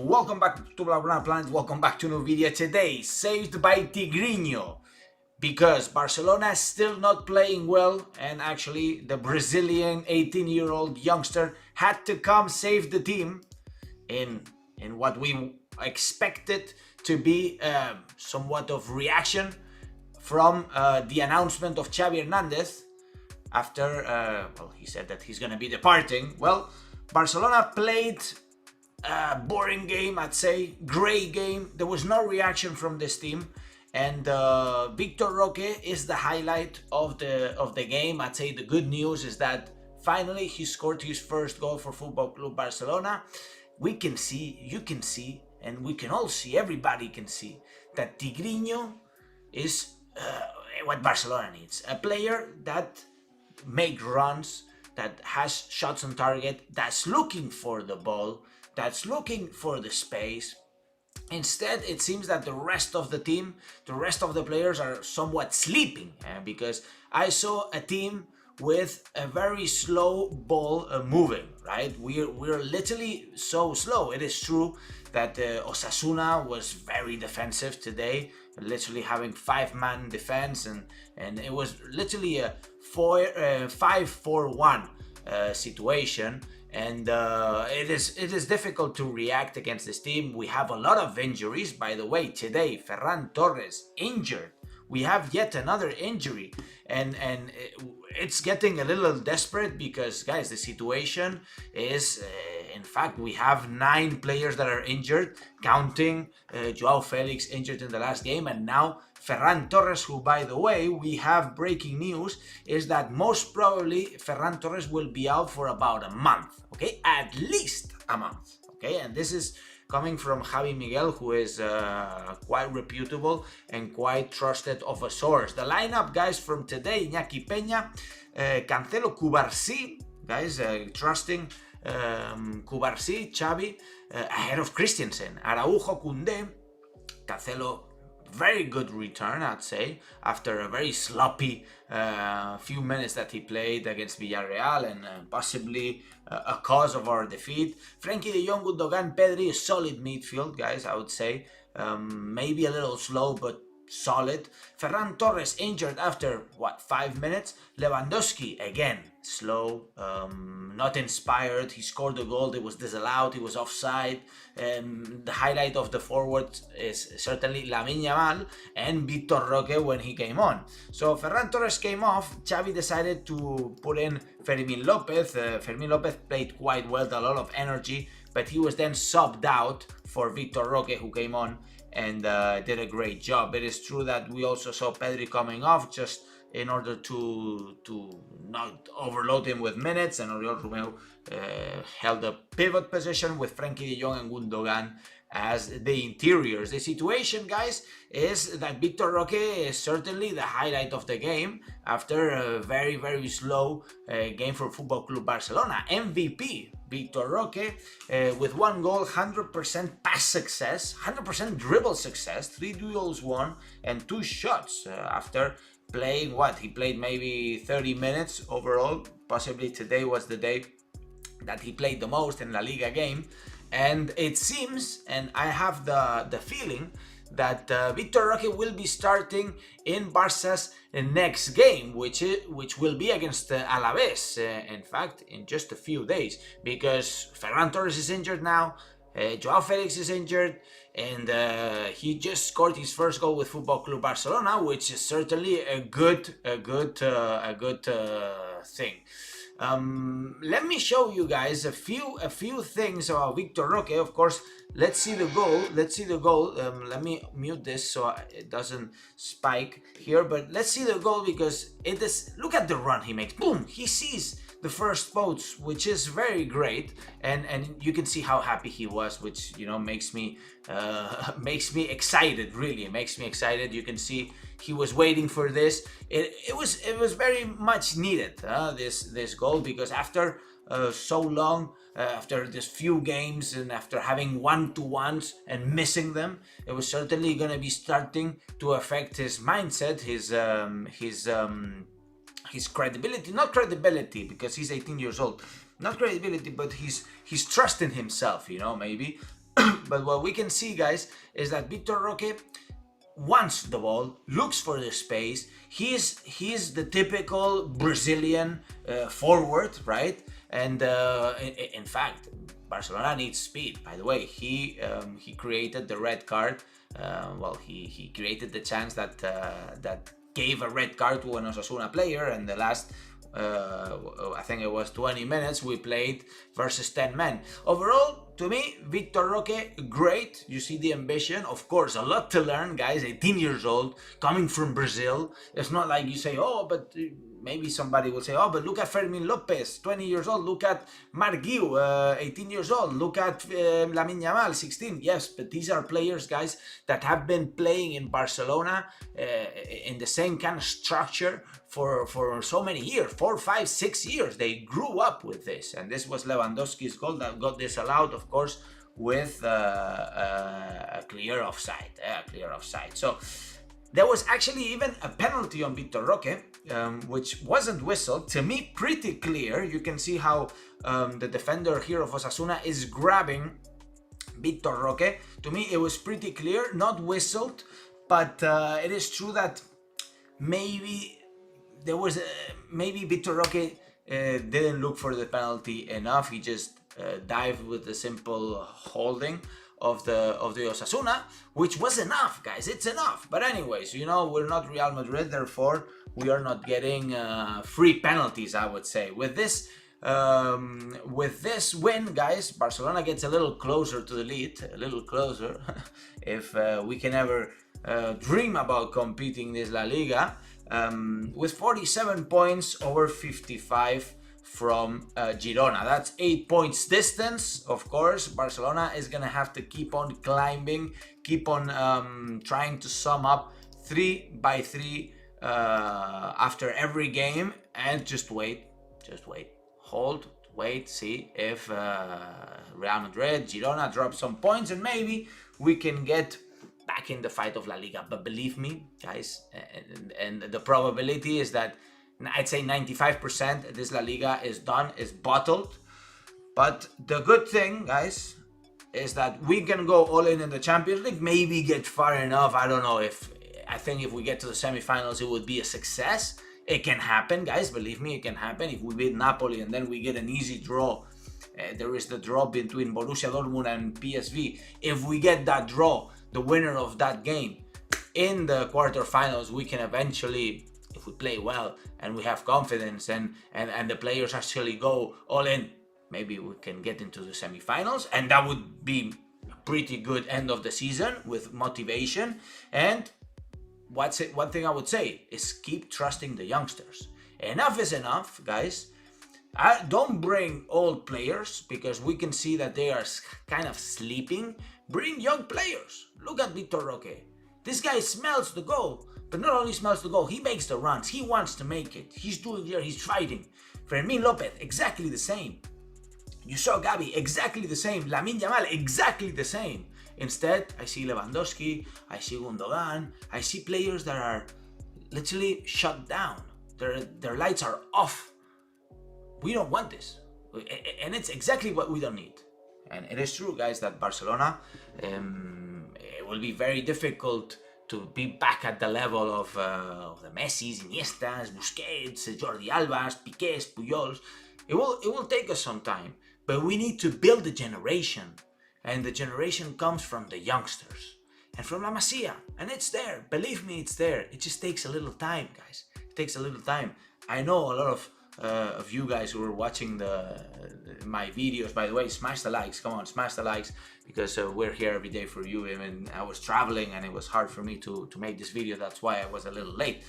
welcome back to Blaugrana Planet, welcome back to a new video today, saved by Tigrinho, because Barcelona is still not playing well, and actually the Brazilian 18-year-old youngster had to come save the team in what we expected to be somewhat of reaction from the announcement of Xavi Hernandez after, he said that he's gonna be departing. Well, Barcelona played a boring game, I'd say, grey game. There was no reaction from this team, and Vitor Roque is the highlight of the game. I'd say the good news is that finally he scored his first goal for Football Club Barcelona. We can see, you can see, and we can all see, everybody can see that Tigrinho is what Barcelona needs. A player that makes runs, that has shots on target, that's looking for the ball, that's looking for the space. Instead, it seems that the rest of the team, the rest of the players are somewhat sleeping, because I saw a team with a very slow ball moving, right? We're literally so slow. It is true that Osasuna was very defensive today, literally having 5-man defense, and it was literally a 5-4-1 situation. And it is difficult to react against this team. We have a lot of injuries. By the way, today, Ferran Torres injured. We have yet another injury. And it's getting a little desperate because, guys, the situation is, in fact, we have 9 players that are injured, counting Joao Felix injured in the last game, and now Ferran Torres, who, by the way, we have breaking news, is that most probably Ferran Torres will be out for about a month, okay? At least a month, okay? And this is coming from Xavi Miguel, who is quite reputable and quite trusted of a source. The lineup, guys, from today: Iñaki Peña, Cancelo, Cubarsí, guys, trusting Cubarsí, Xavi, ahead of Christensen, Araujo, Koundé, Cancelo. Very good return, I'd say, after a very sloppy few minutes that he played against Villarreal, and possibly a cause of our defeat. Frenkie de Jong, Gundogan, Pedri, a solid midfield, guys, I would say. Maybe a little slow, but solid. Ferran Torres injured after, 5 minutes. Lewandowski, again, slow, not inspired. He scored a goal, it was disallowed, he was offside. The highlight of the forward is certainly Lamine Yamal and Vitor Roque when he came on. So Ferran Torres came off. Xavi decided to put in Fermín López. Fermín López played quite well, a lot of energy, but he was then subbed out for Vitor Roque, who came on and did a great job. It is true that we also saw Pedri coming off just in order to not overload him with minutes, and Oriol Romeu held a pivot position with Frenkie de Jong and Gundogan as the interiors. The situation, guys, is that Vitor Roque is certainly the highlight of the game after a very, very slow game for Football Club Barcelona. MVP Vitor Roque with 1 goal, 100% pass success, 100% dribble success, 3 duels won, and 2 shots after playing he played maybe 30 minutes overall. Possibly today was the day that he played the most in La Liga game, and it seems, and I have the feeling, that Vitor Roque will be starting in Barca's next game, which will be against Alaves, in fact, in just a few days, because Ferran Torres is injured now, Joao Felix is injured, and he just scored his first goal with Football Club Barcelona, which is certainly a good thing. Let me show you guys a few things about Vitor Roque. Of course, let's see the goal. Let me mute this so it doesn't spike here, but let's see the goal, because it is, look at the run he makes. Boom, he sees the first post, which is very great, and you can see how happy he was, which, you know, makes me excited. Really, it makes me excited. You can see he was waiting for this. It was very much needed, this goal, because after so long, after this few games, and after having 1-to-1s and missing them, it was certainly going to be starting to affect his mindset, his credibility, not credibility because he's 18 years old, not credibility, but his trust in himself, you know, maybe. But what we can see, guys, is that Vitor Roque wants the ball, looks for the space. He's the typical Brazilian forward, right? And in fact, Barcelona needs speed. By the way, he created the red card. He created the chance that gave a red card to an Osasuna player, and the last I think it was 20 minutes we played versus 10 men. Overall, to me, Vitor Roque, great. You see the ambition. Of course, a lot to learn, guys. 18 years old, coming from Brazil. It's not like you say, oh, but maybe somebody will say, oh, but look at Fermin Lopez, 20 years old. Look at Marc Guiu, 18 years old. Look at Lamine Yamal, 16. Yes, but these are players, guys, that have been playing in Barcelona in the same kind of structure for so many years, 4, 5, 6 years. They grew up with this, and this was Lewandowski's goal that got disallowed, of course, with a clear offside. So there was actually even a penalty on Vitor Roque, which wasn't whistled. To me, pretty clear. You can see how the defender here of Osasuna is grabbing Vitor Roque. To me, it was pretty clear, not whistled, but it is true that maybe there was maybe Vitor Roque didn't look for the penalty enough. He just dived with the simple holding of the Osasuna, which was enough, guys. It's enough. But anyways, we're not Real Madrid, therefore we are not getting free penalties, I would say. With this win, guys, Barcelona gets a little closer to the lead, a little closer. If we can ever dream about competing this La Liga, with 47 points over 55 from Girona. That's 8 points distance. Of course, Barcelona is gonna have to keep on climbing, keep on trying to sum up 3 by 3 after every game, and just wait, hold, wait, see if Real Madrid, Girona drop some points, and maybe we can get back in the fight of La Liga. But believe me, guys, and the probability is that I'd say 95% this La Liga is done, is bottled. But the good thing, guys, is that we can go all in the Champions League, maybe get far enough. I don't know I think if we get to the semifinals, it would be a success. It can happen, guys, believe me, it can happen. If we beat Napoli and then we get an easy draw, there is the draw between Borussia Dortmund and PSV. If we get that draw, the winner of that game in the quarterfinals, we can eventually, if we play well and we have confidence and the players actually go all in, maybe we can get into the semifinals, and that would be a pretty good end of the season with motivation. And one thing I would say is keep trusting the youngsters. Enough is enough, guys. Don't bring old players, because we can see that they are kind of sleeping. Bring young players. Look at Vitor Roque. This guy smells the goal, but not only smells the goal, he makes the runs. He wants to make it. He's doing there, he's fighting. Fermin Lopez, exactly the same. You saw Gavi, exactly the same. Lamine Yamal, exactly the same. Instead, I see Lewandowski, I see Gundogan, I see players that are literally shut down. Their lights are off. We don't want this. And it's exactly what we don't need. And it is true, guys, that Barcelona, it will be very difficult to be back at the level of the Messis, Iniestas, Busquets, Jordi Albas, Piqués, Pujols. It will take us some time, but we need to build a generation. And the generation comes from the youngsters and from La Masia. And it's there. Believe me, it's there. It just takes a little time, guys. It takes a little time. I know a lot of you guys who are watching my videos. By the way, smash the likes. Come on, smash the likes, because we're here every day for you. I mean, I was traveling and it was hard for me to make this video. That's why I was a little late.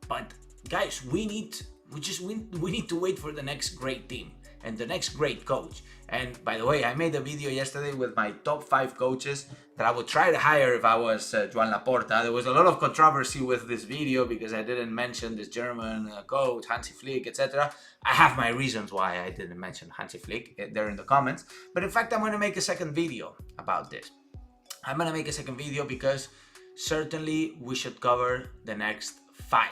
But guys, we need to wait for the next great team and the next great coach. And by the way, I made a video yesterday with my top 5 coaches that I would try to hire if I was Joan Laporta. There was a lot of controversy with this video because I didn't mention this German coach, Hansi Flick, etc. I have my reasons why I didn't mention Hansi Flick. They're in the comments. But in fact, I'm going to make a second video about this. I'm going to make a second video because certainly we should cover the next 5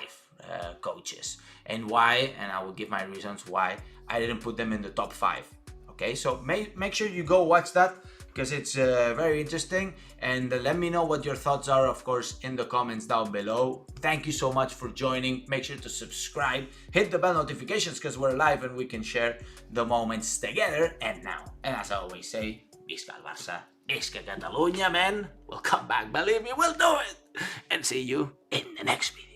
coaches. And why, and I will give my reasons why I didn't put them in the top 5. Okay, so make sure you go watch that. because it's very interesting. And let me know what your thoughts are, of course, in the comments down below. Thank you so much for joining. Make sure to subscribe, hit the bell notifications because we're live and we can share the moments together. And now, and as I always say, Visca el Barça, Visca Catalunya, man. We'll come back, believe me, we'll do it. And see you in the next video.